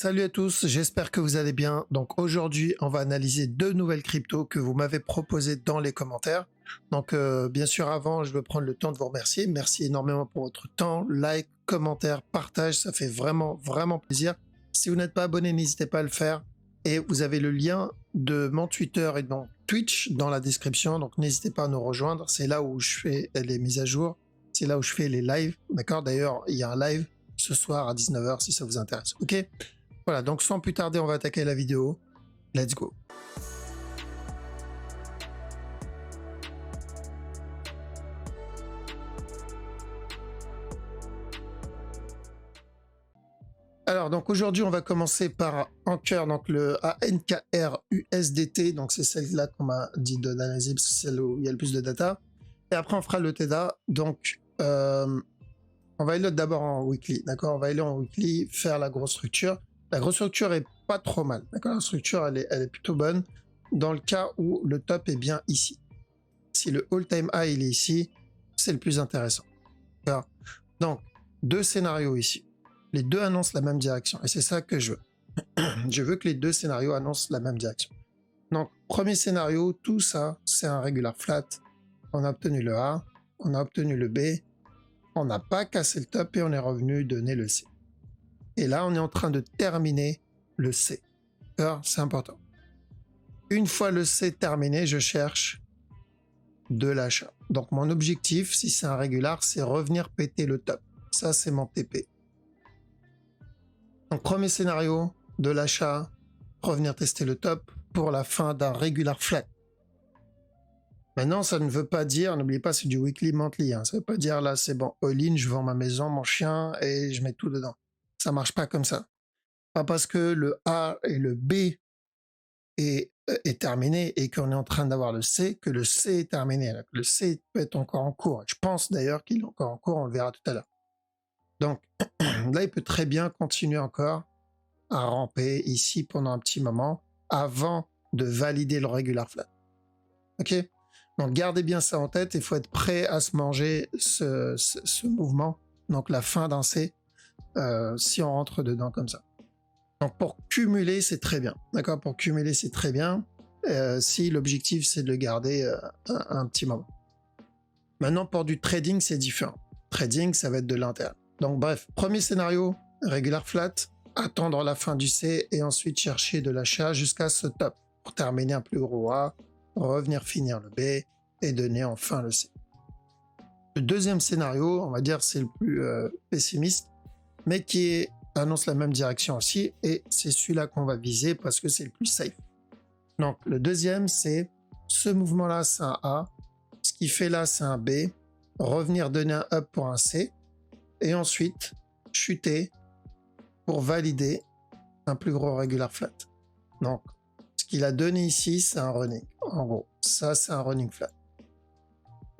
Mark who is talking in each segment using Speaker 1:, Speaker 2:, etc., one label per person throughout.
Speaker 1: Salut à tous, j'espère que vous allez bien. Donc aujourd'hui, on va analyser deux nouvelles cryptos que vous m'avez proposées dans les commentaires. Donc bien sûr, avant, je veux prendre le temps de vous remercier. Merci énormément pour votre temps, like, commentaire, partage, ça fait vraiment plaisir. Si vous n'êtes pas abonné, n'hésitez pas à le faire. Et vous avez le lien de mon Twitter et de mon Twitch dans la description, donc n'hésitez pas à nous rejoindre. C'est là où je fais les mises à jour, c'est là où je fais les lives, d'accord? D'ailleurs, il y a un live ce soir à 19h si ça vous intéresse, ok? Voilà, donc sans plus tarder, on va attaquer la vidéo. Let's go. Alors, donc aujourd'hui, on va commencer par Anchor, donc le ANKR USDT, donc c'est celle-là qu'on m'a dit d'analyser parce que c'est celle où il y a le plus de data. Et après, on fera le TEDA. Donc, on va aller d'abord en weekly, d'accord? On va aller en weekly, faire la grosse structure. La grosse structure est pas trop mal, d'accord? La structure, elle est plutôt bonne dans le cas où le top est bien ici. Si le all-time high, il est ici, c'est le plus intéressant. D'accord? Donc, deux scénarios ici. Les deux annoncent la même direction et c'est ça que je veux. Je veux que les deux scénarios annoncent la même direction. Donc, premier scénario, tout ça, c'est un regular flat. On a obtenu le A, on a obtenu le B, on n'a pas cassé le top et on est revenu donner le C. Et là, on est en train de terminer le C. Alors, c'est important. Une fois le C terminé, je cherche de l'achat. Donc, mon objectif, si c'est un régular, c'est revenir péter le top. Ça, c'est mon TP. Donc, premier scénario, de l'achat, revenir tester le top pour la fin d'un regular flat. Maintenant, ça ne veut pas dire, n'oubliez pas, c'est du weekly monthly. Hein. Ça ne veut pas dire, là, c'est bon, all-in, je vends ma maison, mon chien et je mets tout dedans. Ça marche pas comme ça. Pas parce que le A et le B est terminé et qu'on est en train d'avoir le C, que le C est terminé. Le C peut être encore en cours. Je pense d'ailleurs qu'il est encore en cours, on le verra tout à l'heure. Donc là, il peut très bien continuer encore à ramper ici pendant un petit moment avant de valider le regular flat. Ok? Donc gardez bien ça en tête, il faut être prêt à se manger ce mouvement, donc la fin d'un C, si on rentre dedans comme ça. Donc pour cumuler, c'est très bien. D'accord? Pour cumuler, c'est très bien. Si l'objectif, c'est de le garder un petit moment. Maintenant, pour du trading, c'est différent. Trading, ça va être de l'interne. Donc bref, premier scénario, regular flat, attendre la fin du C et ensuite chercher de l'achat jusqu'à ce top pour terminer un plus gros A, revenir finir le B et donner enfin le C. Le deuxième scénario, on va dire, c'est le plus pessimiste, mais qui annonce la même direction aussi, et c'est celui-là qu'on va viser parce que c'est le plus safe. Donc le deuxième, c'est ce mouvement-là, c'est un A, ce qu'il fait là, c'est un B, revenir donner un up pour un C, et ensuite chuter pour valider un plus gros regular flat. Donc ce qu'il a donné ici, c'est un running. En gros, ça c'est un running flat.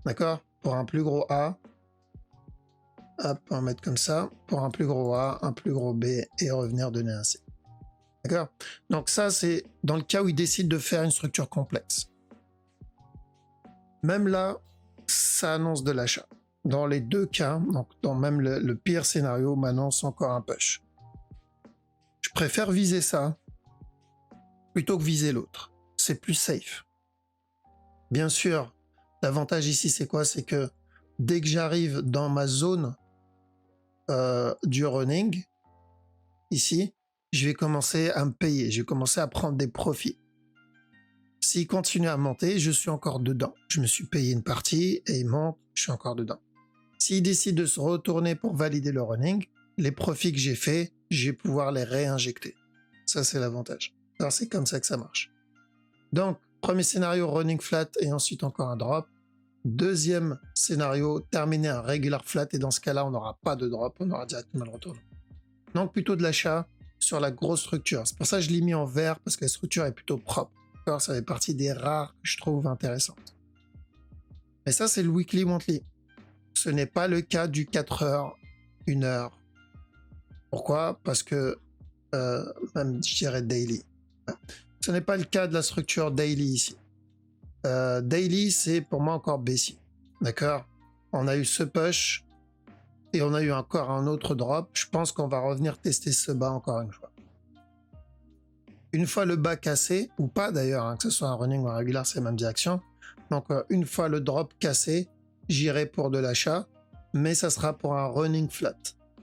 Speaker 1: D'accord? Pour un plus gros A, hop, on va mettre comme ça, pour un plus gros A, un plus gros B, et revenir donner un C. D'accord? Donc ça, c'est dans le cas où il décide de faire une structure complexe. Même là, ça annonce de l'achat. Dans les deux cas, donc dans même le pire scénario, m'annonce encore un push. Je préfère viser ça plutôt que viser l'autre. C'est plus safe. Bien sûr, l'avantage ici, c'est quoi? C'est que dès que j'arrive dans ma zone du running, ici, je vais commencer à me payer, je vais commencer à prendre des profits. S'il continue à monter, je suis encore dedans. Je me suis payé une partie et il monte, je suis encore dedans. S'il décide de se retourner pour valider le running, les profits que j'ai faits, je vais pouvoir les réinjecter. Ça, c'est l'avantage. Alors, c'est comme ça que ça marche. Donc, premier scénario, running flat et ensuite encore un drop. Deuxième scénario, terminer un regular flat et dans ce cas-là, on n'aura pas de drop, on aura directement le retour. Donc, plutôt de l'achat sur la grosse structure. C'est pour ça que je l'ai mis en vert parce que la structure est plutôt propre. Alors, ça fait partie des rares que je trouve intéressantes. Mais ça, c'est le weekly monthly. Ce n'est pas le cas du 4 heures, 1 heure. Pourquoi? Parce que, même je dirais daily. Ce n'est pas le cas de la structure daily ici. Daily, c'est pour moi encore baissier. D'accord? On a eu ce push et on a eu encore un autre drop. Je pense qu'on va revenir tester ce bas encore une fois. Une fois le bas cassé, ou pas d'ailleurs, hein, que ce soit un running ou un régulier, c'est la même direction. Donc une fois le drop cassé, j'irai pour de l'achat, mais ça sera pour un running flat,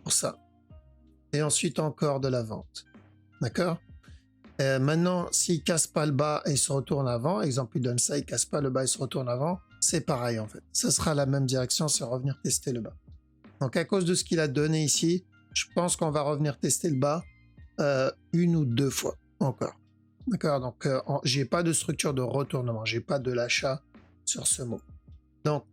Speaker 1: pour ça. Et ensuite encore de la vente. D'accord? Maintenant, s'il casse pas le bas et se retourne avant, exemple, il donne ça, il casse pas le bas et se retourne avant, c'est pareil en fait. Ça sera la même direction, c'est revenir tester le bas. Donc à cause de ce qu'il a donné ici, je pense qu'on va revenir tester le bas une ou deux fois encore. D'accord? Donc j'ai pas de structure de retournement, j'ai pas de l'achat sur ce mot. Donc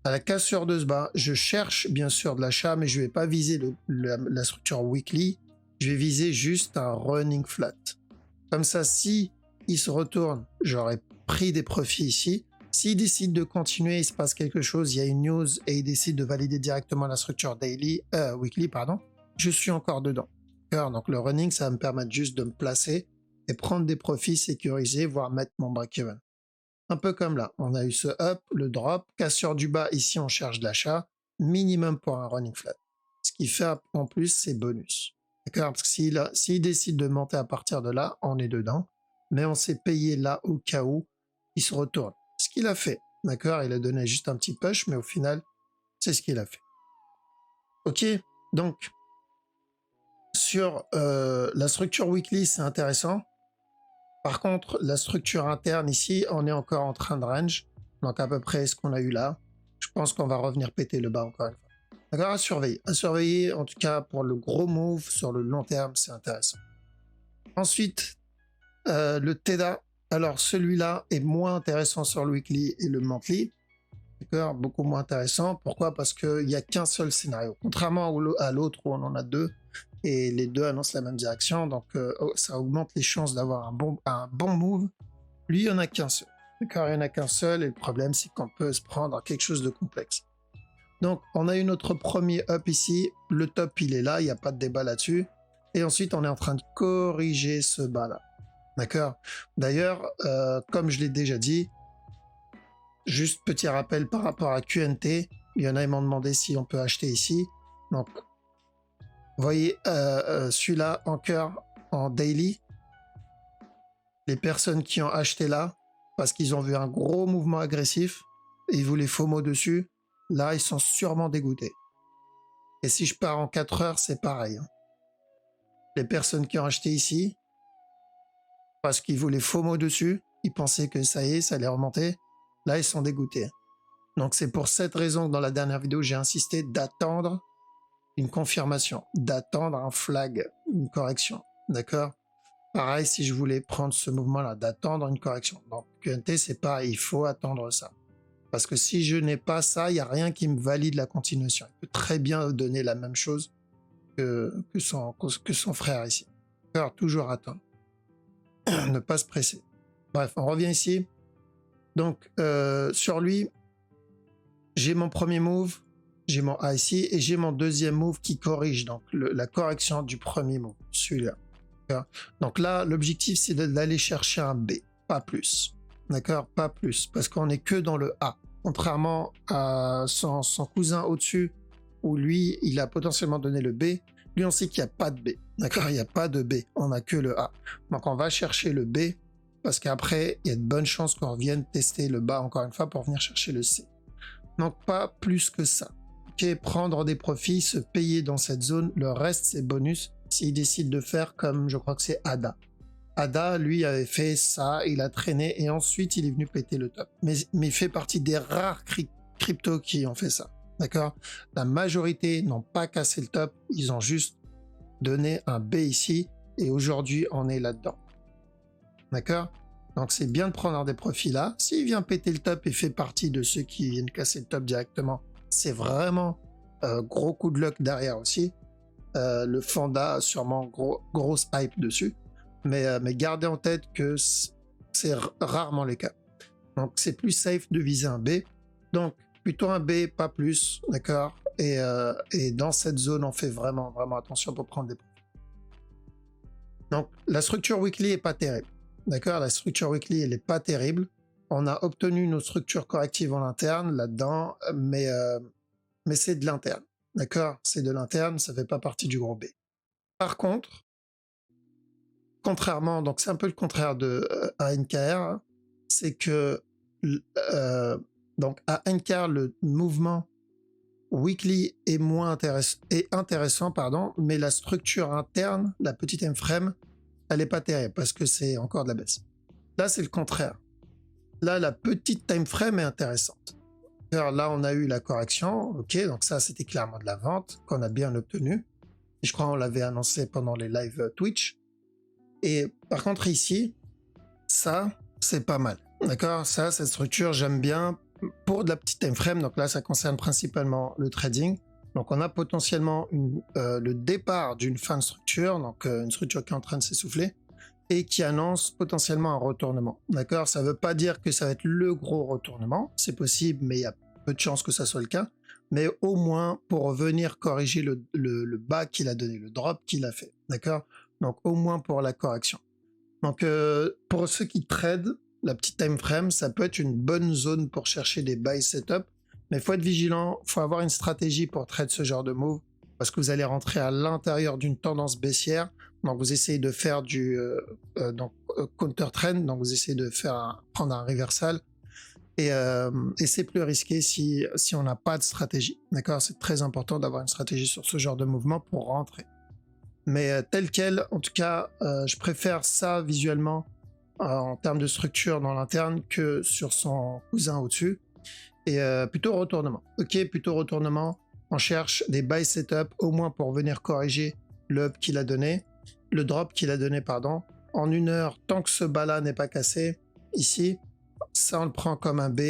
Speaker 1: à la cassure de ce bas, je cherche bien sûr de l'achat, mais je vais pas viser la structure weekly, je vais viser juste un running flat. Comme ça, si il se retourne, j'aurais pris des profits ici. S'il décide de continuer, il se passe quelque chose, il y a une news et il décide de valider directement la structure weekly, pardon, je suis encore dedans. Donc le running, ça va me permettre juste de me placer et prendre des profits sécurisés, voire mettre mon break-even. Un peu comme là, on a eu ce up, le drop, cassure du bas, ici on cherche de l'achat, minimum pour un running flat. Ce qui fait en plus, c'est bonus. D'accord? Parce que s'il décide de monter à partir de là, on est dedans. Mais on s'est payé là au cas où il se retourne. Ce qu'il a fait. D'accord? Il a donné juste un petit push, mais au final, c'est ce qu'il a fait. Ok? Donc, sur la structure weekly, c'est intéressant. Par contre, la structure interne ici, on est encore en train de range. Donc, à peu près ce qu'on a eu là. Je pense qu'on va revenir péter le bas encore une fois. D'accord, à surveiller. À surveiller, en tout cas, pour le gros move sur le long terme, c'est intéressant. Ensuite, le TEDA. Alors, celui-là est moins intéressant sur le weekly et le monthly. D'accord, beaucoup moins intéressant. Pourquoi? Parce qu'il n'y a qu'un seul scénario. Contrairement à l'autre où on en a deux, et les deux annoncent la même direction, donc ça augmente les chances d'avoir un bon move. Lui, il n'y en a qu'un seul. D'accord, il n'y en a qu'un seul, et le problème, c'est qu'on peut se prendre quelque chose de complexe. Donc, on a eu notre premier up ici. Le top, il est là. Il n'y a pas de débat là-dessus. Et ensuite, on est en train de corriger ce bas-là. D'accord? D'ailleurs, comme je l'ai déjà dit, juste petit rappel par rapport à QNT. Il y en a, ils m'ont demandé si on peut acheter ici. Donc, vous voyez, celui-là, en cœur, en daily. Les personnes qui ont acheté là, parce qu'ils ont vu un gros mouvement agressif, et ils voulaient FOMO dessus, là, ils sont sûrement dégoûtés. Et si je pars en 4 heures, c'est pareil. Les personnes qui ont acheté ici, parce qu'ils voulaient FOMO dessus, ils pensaient que ça y est, ça allait remonter. Là, ils sont dégoûtés. Donc, c'est pour cette raison que dans la dernière vidéo, j'ai insisté d'attendre une confirmation, d'attendre un flag, une correction. D'accord? Pareil, si je voulais prendre ce mouvement-là, d'attendre une correction. Donc, QNT, c'est pareil, il faut attendre ça. Parce que si je n'ai pas ça, il n'y a rien qui me valide la continuation. Il peut très bien donner la même chose que son frère ici. Alors, toujours attendre. Ne pas se presser. Bref, on revient ici. Donc, sur lui, j'ai mon premier move, j'ai mon A ici, et j'ai mon deuxième move qui corrige donc la correction du premier move, celui-là. Donc là, l'objectif, c'est d'aller chercher un B, pas plus. D'accord? Pas plus, parce qu'on n'est que dans le A. Contrairement à son cousin au-dessus, où lui, il a potentiellement donné le B, lui, on sait qu'il n'y a pas de B. D'accord? Il n'y a pas de B, on n'a que le A. Donc on va chercher le B, parce qu'après, il y a de bonnes chances qu'on revienne tester le bas encore une fois pour venir chercher le C. Donc pas plus que ça. Ok, prendre des profits, se payer dans cette zone, le reste c'est bonus s'il décide de faire comme je crois que c'est Ada. Ada, lui, avait fait ça, il a traîné et ensuite il est venu péter le top. Mais il fait partie des rares cryptos qui ont fait ça. D'accord? La majorité n'ont pas cassé le top, ils ont juste donné un B ici et aujourd'hui on est là-dedans. D'accord? Donc c'est bien de prendre des profits là. S'il vient péter le top et fait partie de ceux qui viennent casser le top directement, c'est vraiment gros coup de luck derrière aussi. Le Fanda a sûrement grosse hype dessus. Mais gardez en tête que c'est rarement le cas. Donc c'est plus safe de viser un B. Donc plutôt un B, pas plus, d'accord? Et dans cette zone, on fait vraiment attention pour prendre des profits. Donc la structure weekly est pas terrible. D'accord, la structure weekly, elle est pas terrible. On a obtenu nos structures correctives en interne là-dedans, mais c'est de l'interne. D'accord, c'est de l'interne, ça fait pas partie du gros B. Par contre, contrairement, donc c'est un peu le contraire de ANKR, c'est que donc à ANKR, le mouvement weekly est intéressant, pardon, mais la structure interne, la petite time frame, elle n'est pas terrible parce que c'est encore de la baisse. Là, c'est le contraire. Là, la petite time frame est intéressante. Alors là, on a eu la correction, ok, donc ça, c'était clairement de la vente qu'on a bien obtenue. Je crois qu'on l'avait annoncé pendant les lives Twitch. Et par contre, ici, ça, c'est pas mal. D'accord? Ça, cette structure, j'aime bien pour de la petite time frame. Donc là, ça concerne principalement le trading. Donc on a potentiellement le départ d'une fin de structure, donc une structure qui est en train de s'essouffler et qui annonce potentiellement un retournement. D'accord? Ça ne veut pas dire que ça va être le gros retournement. C'est possible, mais il y a peu de chances que ça soit le cas. Mais au moins pour venir corriger le bas qu'il a donné, le drop qu'il a fait. D'accord? Donc au moins pour la correction. Donc pour ceux qui tradent, la petite time frame, ça peut être une bonne zone pour chercher des buy setup, mais il faut être vigilant, il faut avoir une stratégie pour trade ce genre de move, parce que vous allez rentrer à l'intérieur d'une tendance baissière, donc vous essayez de faire du counter trend, donc vous essayez de prendre un reversal, et c'est plus risqué si on n'a pas de stratégie, d'accord? C'est très important d'avoir une stratégie sur ce genre de mouvement pour rentrer. Mais tel quel, en tout cas, je préfère ça visuellement en termes de structure dans l'interne que sur son cousin au-dessus. Et plutôt retournement. Ok, plutôt retournement. On cherche des buy setup au moins pour venir corriger le up qu'il a donné, le drop qu'il a donné, pardon. En 1 heure, tant que ce bas-là n'est pas cassé, ici, ça on le prend comme un B.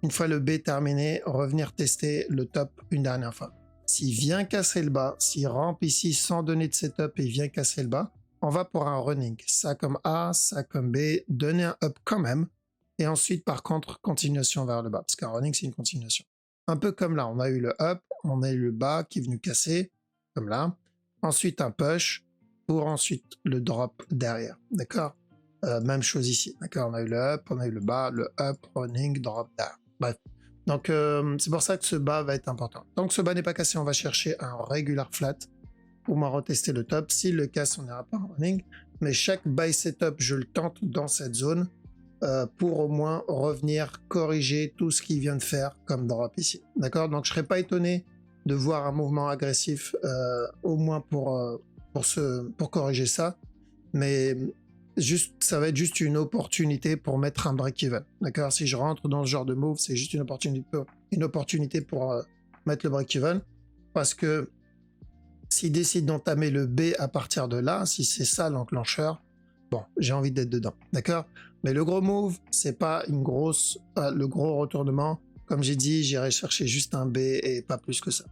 Speaker 1: Une fois le B terminé, revenir tester le top une dernière fois. S'il vient casser le bas, s'il rampe ici sans donner de setup et vient casser le bas, on va pour un running. Ça comme A, ça comme B, donner un up quand même. Et ensuite, par contre, continuation vers le bas. Parce qu'un running, c'est une continuation. Un peu comme là, on a eu le up, on a eu le bas qui est venu casser, comme là. Ensuite, un push pour ensuite le drop derrière. D'accord? Même chose ici. D'accord? On a eu le up, on a eu le bas, le up, running, drop derrière. Bref. Donc, c'est pour ça que ce bas va être important. Tant que ce bas n'est pas cassé, on va chercher un regular flat pour m'en retester le top. S'il le casse, on n'ira pas en running. Mais chaque buy setup, je le tente dans cette zone pour au moins revenir corriger tout ce qu'il vient de faire comme drop ici. D'accord? Donc, je ne serais pas étonné de voir un mouvement agressif au moins pour corriger ça. Mais ça va être juste une opportunité pour mettre un break-even. D'accord? Si je rentre dans ce genre de move, c'est juste une opportunité pour mettre le break-even. Parce que s'il décide d'entamer le B à partir de là, si c'est ça l'enclencheur, bon, j'ai envie d'être dedans. D'accord? Mais le gros move, c'est pas le gros retournement. Comme j'ai dit, j'irai chercher juste un B et pas plus que ça.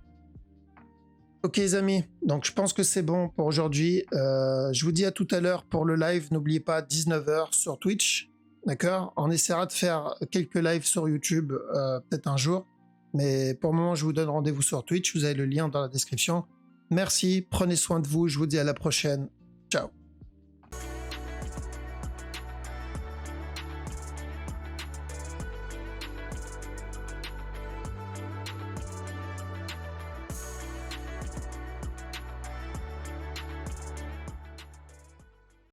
Speaker 1: Ok les amis, donc je pense que c'est bon pour aujourd'hui. Je vous dis à tout à l'heure pour le live. N'oubliez pas 19h sur Twitch. D'accord? On essaiera de faire quelques lives sur YouTube peut-être un jour. Mais pour le moment, je vous donne rendez-vous sur Twitch. Vous avez le lien dans la description. Merci, prenez soin de vous. Je vous dis à la prochaine. Ciao.